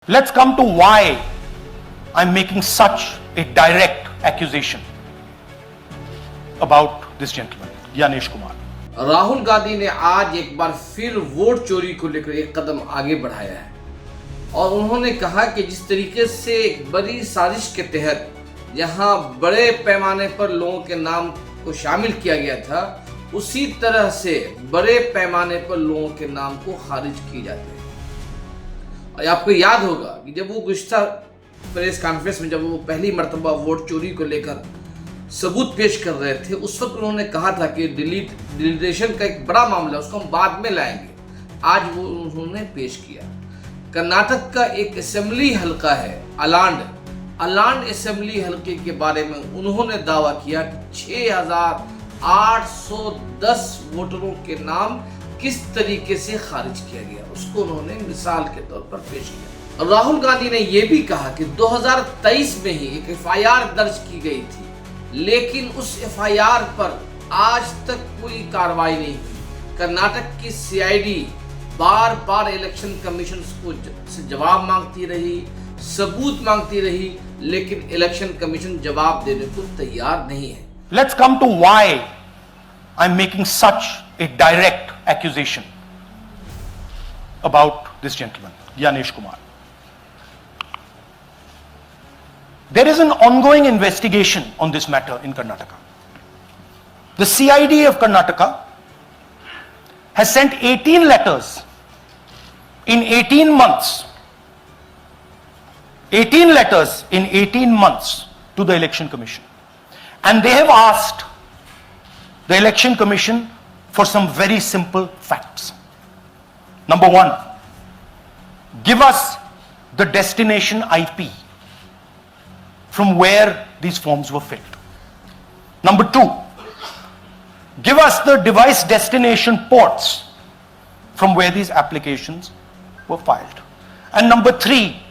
Let's come to why I'm making such a direct accusation about this gentleman, Gyanesh Kumar. Rahul Gandhi ने आज एक बार फिर vote चोरी को लेकर एक कदम आगे बढ़ाया है और उन्होंने कहा कि जिस तरीके से एक बड़ी साजिश के तहत जहां बड़े पैमाने पर लोगों के नाम को शामिल किया गया था, उसी तरह से बड़े पैमाने पर लोगों के नाम को खारिज किए जाते हैं। और आपको याद होगा कि जब वो गुज़श्ता प्रेस कॉन्फ्रेंस में जब वो पहली मर्तबा वोट चोरी को लेकर सबूत पेश कर रहे थे, उस वक्त उन्होंने कहा था कि डिलीटेशन का एक बड़ा मामला उसको हम बाद में लाएंगे। आज वो उन्होंने पेश किया। कर्नाटक का एक असेंबली हलका है अलांड असेंबली हलके के बारे में उन्होंने दावा किया कि 6,810 वोटरों के नाम किस तरीके से खारिज किया गया, उसको उन्होंने मिसाल के तौर पर पेश किया। राहुल गांधी ने यह भी कहा कि 2023 में ही एक FIR दर्ज की गई थी, लेकिन उस FIR पर आज तक कोई कार्रवाई नहीं हुई। कर्नाटक की CID बार बार इलेक्शन कमीशन को से जवाब मांगती रही, सबूत मांगती रही, लेकिन इलेक्शन कमीशन जवाब देने को तैयार नहीं है। Let's come to why I'm making such a direct accusation about this gentleman, Gyanesh Kumar. There is an ongoing investigation on this matter in Karnataka. The CID of Karnataka has sent 18 letters in 18 months. 18 letters in 18 months to the Election Commission. And they have asked the Election Commission for some very simple facts. Number one, give us the destination IP from where these forms were filled. Number two, give us the device destination ports from where these applications were filed. And number three,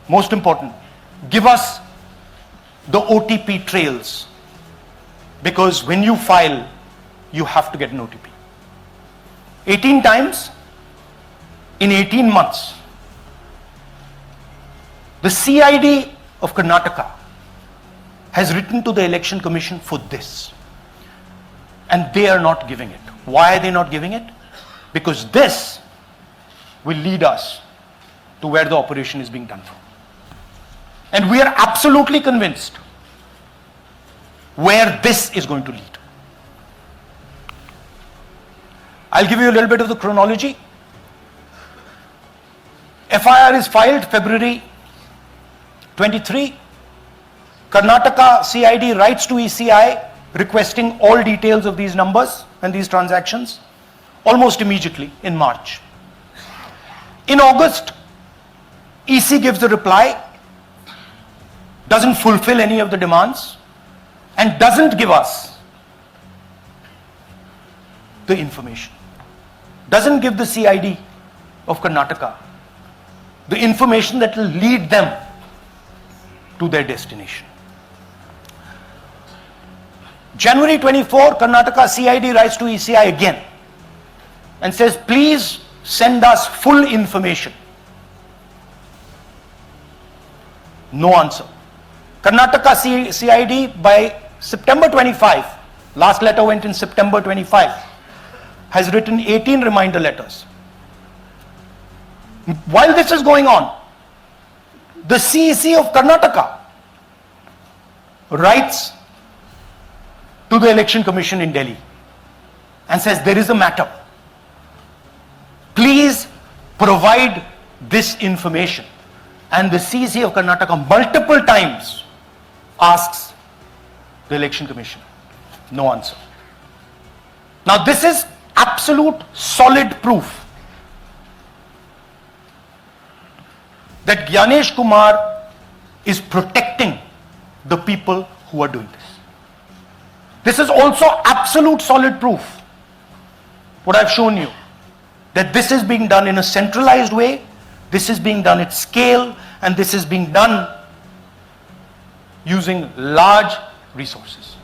most important, give us the OTP trails, because when you file, you have to get an OTP. 18 times in 18 months. The CID of Karnataka has written to the Election Commission for this, and they are not giving it. Why are they not giving it? Because this will lead us to where the operation is being done from. And we are absolutely convinced where this is going to lead. I'll give you a little bit of the chronology. FIR is filed February 23. Karnataka CID writes to ECI requesting all details of these numbers and these transactions almost immediately in March. In August, EC gives a reply, doesn't fulfill any of the demands, and doesn't give us the information. Doesn't give the CID of Karnataka the information that will lead them to their destination. January 24, Karnataka CID writes to ECI again and says, please send us full information. No answer. Karnataka CID by September 25, last letter went in September 25, has written 18 reminder letters. While this is going on, the CEC of Karnataka writes to the Election Commission in Delhi and says, there is a matter. Please provide this information. And the CEC of Karnataka multiple times asks the Election Commission. No answer. Now this is absolute solid proof that Gyanesh Kumar is protecting the people who are doing this. This is also absolute solid proof, what I've shown you, that this is being done in a centralized way, this is being done at scale, and this is being done using large resources.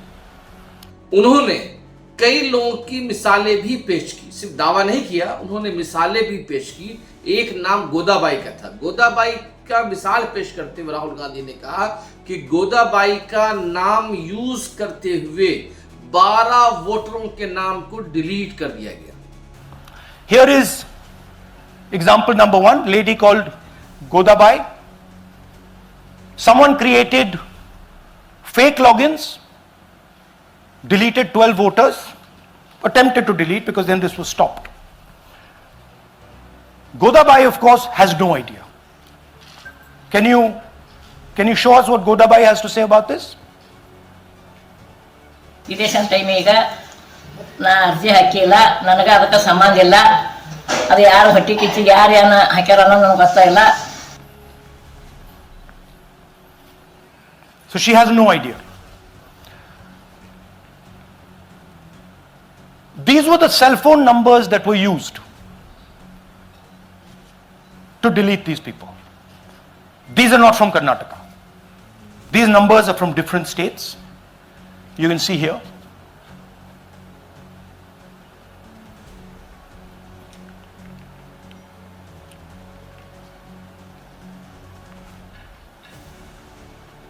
उन्होंने कई लोगों की मिसालें भी पेश की, सिर्फ दावा नहीं किया, उन्होंने मिसालें भी पेश की। एक नाम गोदाबाई का था। गोदाबाई का मिसाल पेश करते हुए राहुल गांधी ने कहा कि गोदाबाई का नाम यूज करते हुए 12 वोटरों के नाम को डिलीट कर दिया गया। Here is example number 1, lady called Godabai. Someone created fake logins, deleted 12 voters, attempted to delete because then this was stopped. Godabai, of course, has no idea. Can you show us what Godabai has to say about this? Election time ಈಗ ನಾ ಅರ್ಜಿ ಹಾಕಿಲ್ಲ, ನನಗೆ ಅದಕ್ಕೆ ಸಂಬಂಧ ಇಲ್ಲ. ಅದು ಯಾರು ಹೊಟ್ಟಿ ಕಿಚ್ಚಿಗೆ ಯಾರು ಏನ ಹಾಕ್ಯಾರ ಅನ್ನೋದು ನನಗೆ ಗೊತ್ತಾಗಿಲ್ಲ. So she has no idea. These were the cell phone numbers that were used to delete these people. These are not from Karnataka. These numbers are from different states. You can see here.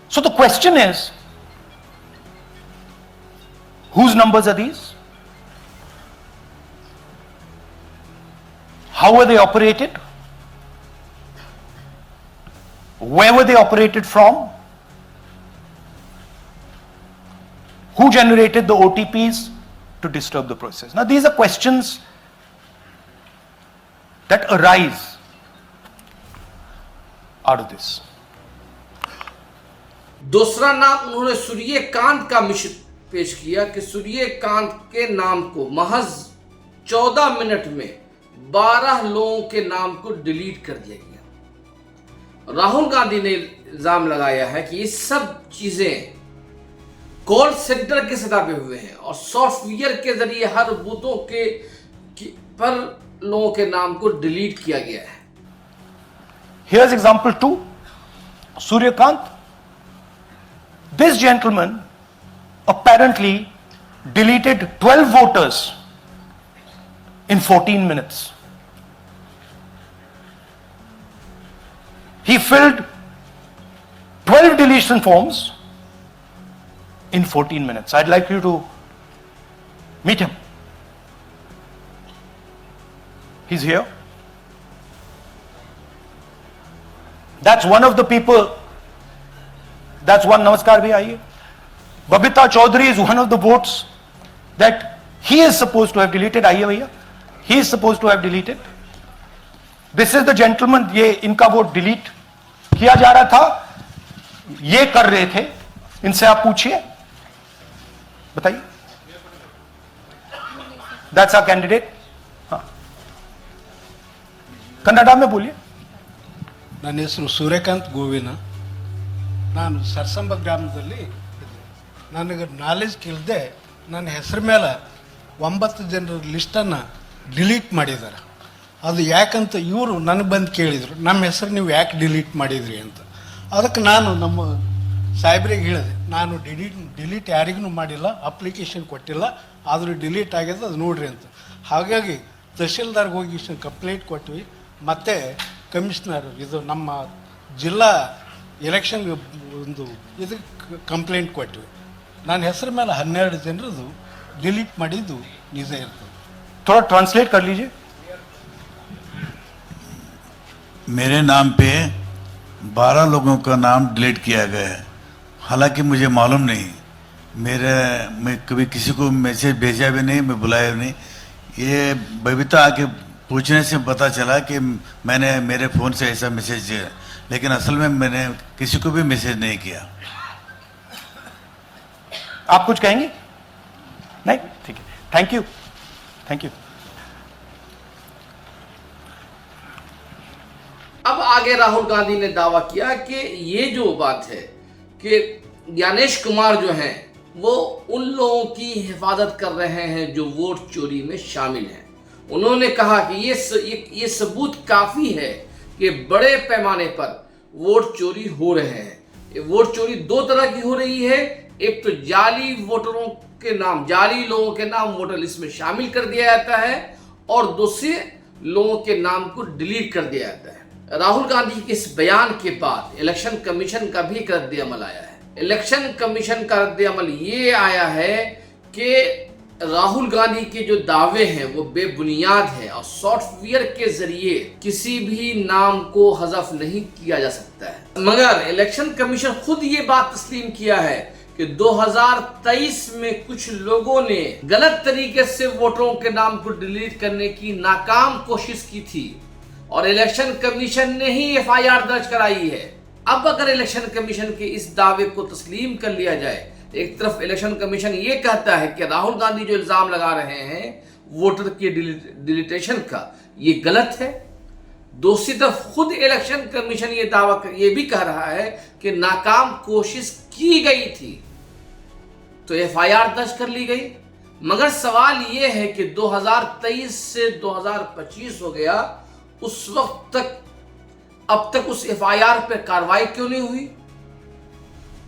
So the question is, whose numbers are these? How were they operated? Where were they operated from? Who generated the OTPs to disturb the process? Now these are questions that arise out of this. दूसरा नाम उन्होंने सूर्यकांत का मिश्र पेश किया कि सूर्यकांत के नाम को महज 14 मिनट में 12 लोगों के नाम को डिलीट कर दिया गया। राहुल गांधी ने इल्जाम लगाया है कि ये सब चीजें कॉल सेंटर के सतह पे हुए हैं और सॉफ्टवेयर के जरिए हर बूथों पर लोगों के नाम को डिलीट किया गया है। Here's example 2, Suryakant. This gentleman apparently deleted 12 voters in 14 minutes. He filled 12 deletion forms in 14 minutes. I'd like you to meet him. He's here. That's one of the people. That's one. Namaskar bhi aiye. Babita Chaudhary is one of the votes that he is supposed to have deleted. Aiye bhaiya. He is supposed to have deleted. This is the gentleman. ये इनका vote delete किया जा रहा था, ये कर रहे थे. इनसे आप पूछिए, बताइए. That's our candidate. हाँ. कन्नड़ा में बोलिए. ನನ್ನ ಹೆಸರು ಸೂರ್ಯಕಾಂತ್ ಗೋವಿನ. ನಾನು ಸರ್ಸಂಬ ಗ್ರಾಮದಲ್ಲಿ ನನಗೆ ನಾಲೆಜ್ ಇಲ್ಲದೆ ನನ್ನ ಹೆಸರು ಮೇಲೆ 9 ಜನರ ಲಿಸ್ಟನ್ನು ಡಿಲೀಟ್ ಮಾಡಿದ್ದಾರೆ. ಅದು ಯಾಕಂತ ಇವರು ನನಗೆ ಬಂದು ಕೇಳಿದರು, ನಮ್ಮ ಹೆಸರು ನೀವು ಯಾಕೆ ಡಿಲೀಟ್ ಮಾಡಿದ್ರಿ ಅಂತ. ಅದಕ್ಕೆ ನಾನು ನಮ್ಮ ಸಾಹೇಬ್ರಿಗೆ ಹೇಳಿದೆ, ನಾನು ಡಿಲೀಟ್ ಯಾರಿಗೂ ಮಾಡಿಲ್ಲ, ಅಪ್ಲಿಕೇಶನ್ ಕೊಟ್ಟಿಲ್ಲ, ಆದರೂ ಡಿಲೀಟ್ ಆಗಿದೆ, ಅದು ನೋಡ್ರಿ ಅಂತ. ಹಾಗಾಗಿ ತಹಶೀಲ್ದಾರ್ಗೆ ಹೋಗಿ ಕಂಪ್ಲೇಂಟ್ ಕೊಟ್ವಿ. ಮತ್ತು ಕಮಿಷನರ್ ಇದು ನಮ್ಮ ಜಿಲ್ಲಾ ಎಲೆಕ್ಷನ್ ಒಂದು ಇದಕ್ಕೆ ಕಂಪ್ಲೇಂಟ್ ಕೊಟ್ವಿ. ನನ್ನ ಹೆಸರು ಮೇಲೆ 12 ಜನರದು ಡಿಲೀಟ್ ಮಾಡಿದ್ದು ನಿಜ ಇರ್ತದೆ. थोड़ा ट्रांसलेट कर लीजिए. मेरे नाम पे 12 लोगों का नाम डिलीट किया गया है. हालांकि मुझे मालूम नहीं, मैं कभी किसी को मैसेज भेजा भी नहीं, मैं बुलाया भी नहीं. ये बबीता आके पूछने से पता चला कि मैंने मेरे फ़ोन से ऐसा मैसेज दिया, लेकिन असल में मैंने किसी को भी मैसेज नहीं किया. आप कुछ कहेंगे? नहीं, ठीक है. Thank you. Thank you. अब आगे राहुल गांधी ने दावा किया कि ये जो बात है कि ज्ञानेश कुमार जो हैं वो उन लोगों की हिफाजत कर रहे हैं जो वोट चोरी में शामिल हैं. उन्होंने कहा कि ये सबूत काफी है कि बड़े पैमाने पर वोट चोरी हो रहे हैं. ये वोट चोरी 2 तरह की हो रही है. एक तो जाली वोटरों के नाम, जाली लोगों के नाम वोटर लिस्ट में शामिल कर दिया जाता है और दूसरे लोगों के नाम को डिलीट कर दिया जाता है. राहुल गांधी के इस बयान के बाद इलेक्शन कमीशन का भी एक रद्द अमल आया है। इलेक्शन कमीशन का रद्द अमल ये आया है कि राहुल गांधी के जो दावे हैं वो बेबुनियाद है और सॉफ्टवेयर के जरिए किसी भी नाम को हज़फ नहीं किया जा सकता है। मगर इलेक्शन कमीशन खुद ये बात तस्लीम किया है कि 2023 में कुछ लोगों ने गलत तरीके से वोटरों के नाम को डिलीट करने की नाकाम कोशिश की थी और इलेक्शन कमीशन ने ही एफआईआर दर्ज कराई है। अब अगर इलेक्शन कमीशन के इस दावे को तस्लीम कर लिया जाए, एक तरफ इलेक्शन कमीशन ये कहता है कि राहुल गांधी जो इल्जाम लगा रहे हैं वोटर के डिलीटेशन का, ये गलत है। दूसरी तरफ खुद इलेक्शन कमीशन ये भी कह रहा है कि नाकाम कोशिश की गई थी, तो एफआईआर दर्ज कर ली गई। मगर सवाल ये है कि 2023 से 2025 हो गया, उस वक्त तक अब तक उस एफआईआर पर कार्रवाई क्यों नहीं हुई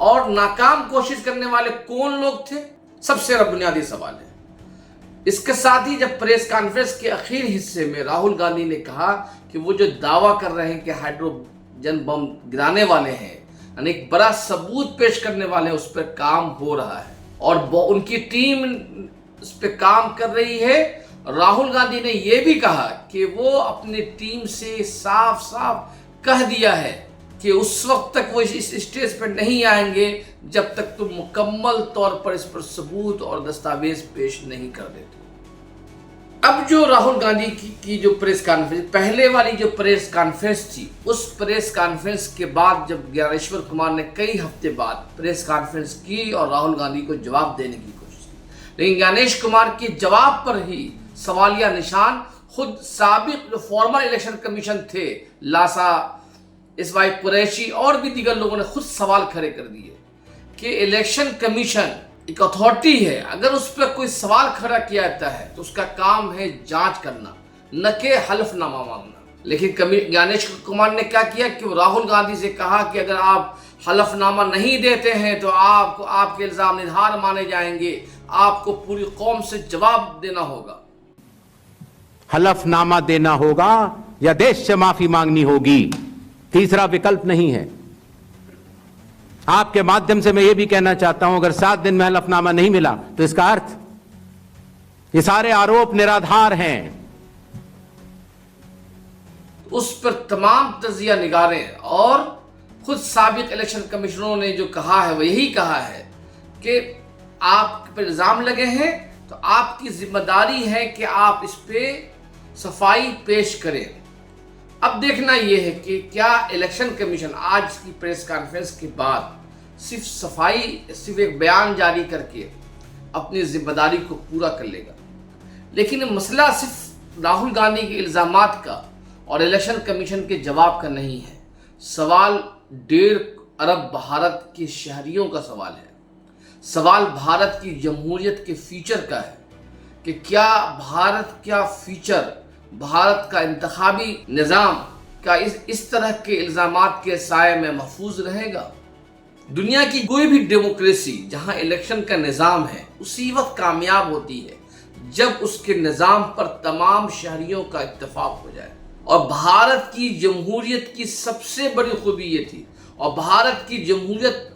और नाकाम कोशिश करने वाले कौन लोग थे, सबसे बुनियादी सवाल है। इसके साथ ही जब प्रेस कॉन्फ्रेंस के आखिरी हिस्से में राहुल गांधी ने कहा कि वो जो दावा कर रहे हैं कि हाइड्रोजन बम गिराने वाले हैं, यानी एक बड़ा सबूत पेश करने वाले हैं, उस पर काम हो रहा है और उनकी टीम उस पर काम कर रही है। राहुल गांधी ने यह भी कहा कि वो अपनी टीम से साफ साफ कह दिया है कि उस वक्त तक वो इस स्टेज पर नहीं आएंगे जब तक तुम मुकम्मल तौर पर इस पर सबूत और दस्तावेज पेश नहीं कर देते। अब जो राहुल गांधी की जो प्रेस कॉन्फ्रेंस, पहले वाली जो प्रेस कॉन्फ्रेंस थी, उस प्रेस कॉन्फ्रेंस के बाद जब ज्ञानेश्वर कुमार ने कई हफ्ते बाद प्रेस कॉन्फ्रेंस की और राहुल गांधी को जवाब देने की कोशिश की, लेकिन ज्ञानेश कुमार के जवाब पर ही सवालिया निशान खुद साबिक जो फॉर्मर इलेक्शन कमीशन थे, लासा, इसवाई कुरैशी और भी दीगर लोगों ने खुद सवाल खड़े कर दिए कि इलेक्शन कमीशन एक अथॉरिटी है, अगर उस पर कोई सवाल खड़ा किया जाता है तो उसका काम है जांच करना, न कि हलफनामा मांगना। लेकिन ज्ञानेश कुमार ने क्या किया कि वो राहुल गांधी से कहा कि अगर आप हलफनामा नहीं देते हैं तो आपके इल्जाम निधार माने जाएंगे, आपको पूरी कौम से जवाब देना होगा। हलफनामा देना होगा या देश से माफी मांगनी होगी, तीसरा विकल्प नहीं है। आपके माध्यम से मैं यह भी कहना चाहता हूं, अगर 7 दिन में हलफनामा नहीं मिला तो इसका अर्थ ये सारे आरोप निराधार हैं। उस पर तमाम तजिया निगारें और खुद साबिक इलेक्शन कमिश्नरों ने जो कहा है वो यही कहा है कि आप पर इल्जाम लगे हैं तो आपकी जिम्मेदारी है कि आप इस पे सफाई पेश करें। अब देखना यह है कि क्या इलेक्शन कमीशन आज की प्रेस कॉन्फ्रेंस के बाद सिर्फ एक बयान जारी करके अपनी जिम्मेदारी को पूरा कर लेगा। लेकिन मसला सिर्फ राहुल गांधी के इल्जामात का और इलेक्शन कमीशन के जवाब का नहीं है, सवाल 1.5 अरब भारत के शहरियों का सवाल है। सवाल भारत की जमहूरियत के फ्यूचर का है कि क्या भारत का फ्यूचर, भारत का इंतखाबी निज़ाम का इस तरह के इल्ज़ामात के साए में महफूज रहेगा। दुनिया की कोई भी डेमोक्रेसी जहां इलेक्शन का निज़ाम है उसी वक्त कामयाब होती है जब उसके निज़ाम पर तमाम शहरियों का इत्तेफाक हो जाए। और भारत की जमहूरियत की सबसे बड़ी खूबी ये थी, और भारत की जमहूरियत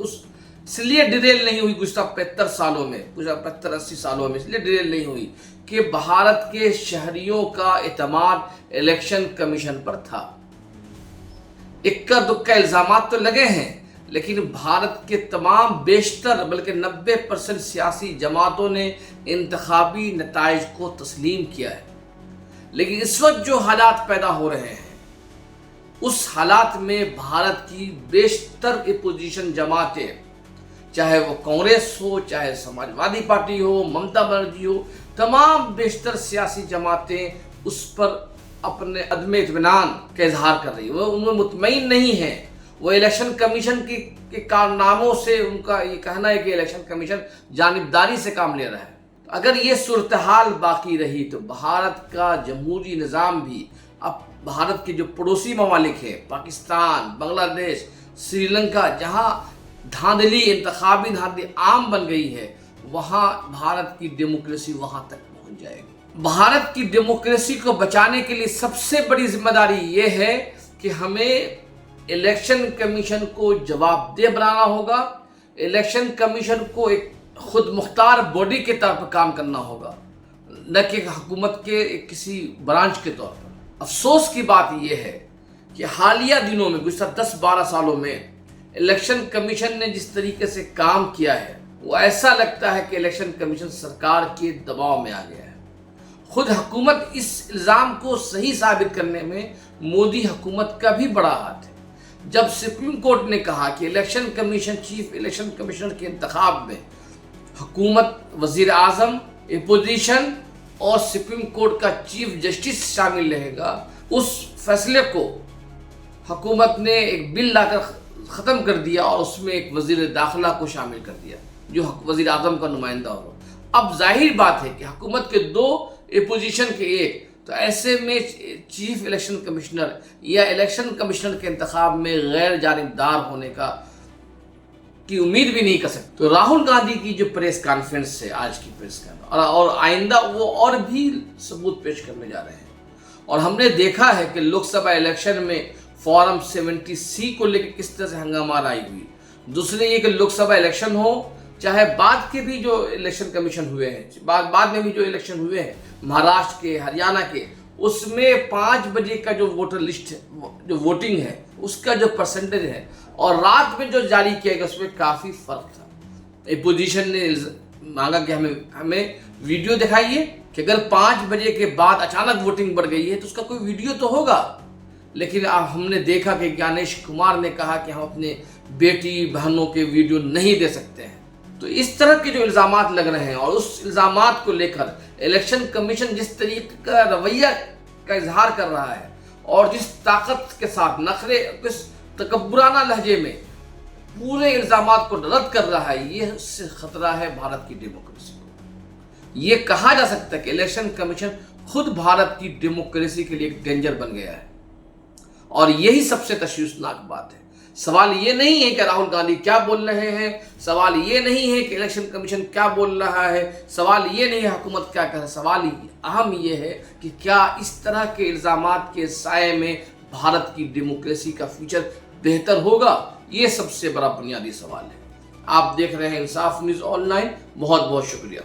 इसलिए डिरेल नहीं हुई गुज़श्ता 75 सालों में, गुज़श्ता 75-80 सालों में इसलिए डिरेल नहीं हुई कि भारत के शहरियों का एतमाद इलेक्शन कमीशन पर था। इक्का दुक्का इल्ज़ामात तो लगे हैं, लेकिन भारत के तमाम बेशतर बल्कि 90% सियासी जमातों ने इंतखाबी नताइज को तस्लीम किया है। लेकिन इस वक्त जो हालात पैदा हो रहे हैं उस हालात में भारत की बेशतर अपोजिशन जमातें, चाहे वो कांग्रेस हो, चाहे समाजवादी पार्टी हो, ममता बनर्जी हो, तमाम बेशतर सियासी जमातें उस पर अपने अदम इत्मीनान का इजहार कर रही है। वो उनमें मुतमईन नहीं है। वो इलेक्शन कमीशन के कारनामों से उनका ये कहना है कि इलेक्शन कमीशन जानिबदारी से काम ले रहा है। अगर ये सूरत हाल बाकी रही तो भारत का जमहूरी निज़ाम भी, अब भारत के जो पड़ोसी ममालिक हैं, पाकिस्तान, बांग्लादेश, श्रीलंका, जहाँ धांधली, इंतखाबी धांधली आम बन गई है, वहाँ भारत की डेमोक्रेसी वहाँ तक पहुँच जाएगी। भारत की डेमोक्रेसी को बचाने के लिए सबसे बड़ी जिम्मेदारी ये है कि हमें इलेक्शन कमीशन को जवाबदेह बनाना होगा, इलेक्शन कमीशन को एक खुद मुख्तार बॉडी के तौर पर काम करना होगा, न कि हुकूमत के किसी ब्रांच के तौर पर। अफसोस की बात यह है कि हालिया दिनों में, गुज़श्ता 10-12 सालों में इलेक्शन कमीशन ने जिस तरीके से काम किया है, वो ऐसा लगता है कि इलेक्शन कमीशन सरकार के दबाव में आ गया है। खुद हुकूमत इस इल्ज़ाम को सही साबित करने में मोदी हुकूमत का भी बड़ा हाथ है। जब सुप्रीम कोर्ट ने कहा कि election commission, chief election commissioner के इंतखाब में हुकूमत, वजीर आजम, अपोजिशन और सुप्रीम कोर्ट का चीफ जस्टिस शामिल रहेगा, उस फैसले को हुकूमत ने एक बिल लाकर ख़त्म कर दिया और उसमें एक वजीर दाखिला को शामिल कर दिया जो वजीर आजम का नुमाइंदा होगा। अब जाहिर बात है कि हुकूमत के 2, अपोजिशन के 1, तो ऐसे में चीफ इलेक्शन कमिश्नर या इलेक्शन कमिश्नर के इंतखाब में गैर जानिबदार होने की उम्मीद भी नहीं कर सकते। तो राहुल गांधी की जो प्रेस कॉन्फ्रेंस है, आज की प्रेस कॉन्फ्रेंस, और आइंदा वो और भी सबूत पेश करने जा रहे हैं। और हमने देखा है कि लोकसभा इलेक्शन में फॉर्म 70C को लेकर किस तरह से हंगामा आई हुई। दूसरे ये कि लोकसभा इलेक्शन हो, चाहे बाद के भी जो इलेक्शन कमीशन हुए हैं, बाद में भी जो इलेक्शन हुए हैं महाराष्ट्र के, हरियाणा के, उसमें 5 बजे का जो वोटर लिस्ट है, जो वोटिंग है, उसका जो परसेंटेज है और रात में जो जारी किया गया उसमें काफ़ी फर्क था। अपोजिशन ने मांगा कि हमें वीडियो दिखाइए कि अगर 5 बजे के बाद अचानक वोटिंग बढ़ गई है तो उसका कोई वीडियो तो होगा। लेकिन हमने देखा कि ज्ञानेश कुमार ने कहा कि हम अपने बेटी बहनों के वीडियो नहीं दे सकते हैं। तो इस तरह के जो इल्ज़ामात लग रहे हैं और उस इल्ज़ामात को लेकर इलेक्शन कमीशन जिस तरीके का रवैया का इजहार कर रहा है और जिस ताकत के साथ, नखरे, किस तकब्बुराना लहजे में पूरे इल्ज़ामात को रद्द कर रहा है, ये उससे खतरा है भारत की डेमोक्रेसी को। ये कहा जा सकता है कि इलेक्शन कमीशन खुद भारत की डेमोक्रेसी के लिए एक डेंजर बन गया है और यही सबसे तशवीशनाक बात है। सवाल ये नहीं है कि राहुल गांधी क्या बोल रहे हैं, सवाल ये नहीं है कि इलेक्शन कमीशन क्या बोल रहा है, सवाल ये नहीं है हुकूमत क्या कर रहा है, सवाल अहम ये है कि क्या इस तरह के इल्ज़ामात के साए में भारत की डेमोक्रेसी का फ्यूचर बेहतर होगा। ये सबसे बड़ा बुनियादी सवाल है। आप देख रहे हैं इंसाफ न्यूज़ ऑनलाइन। बहुत बहुत शुक्रिया।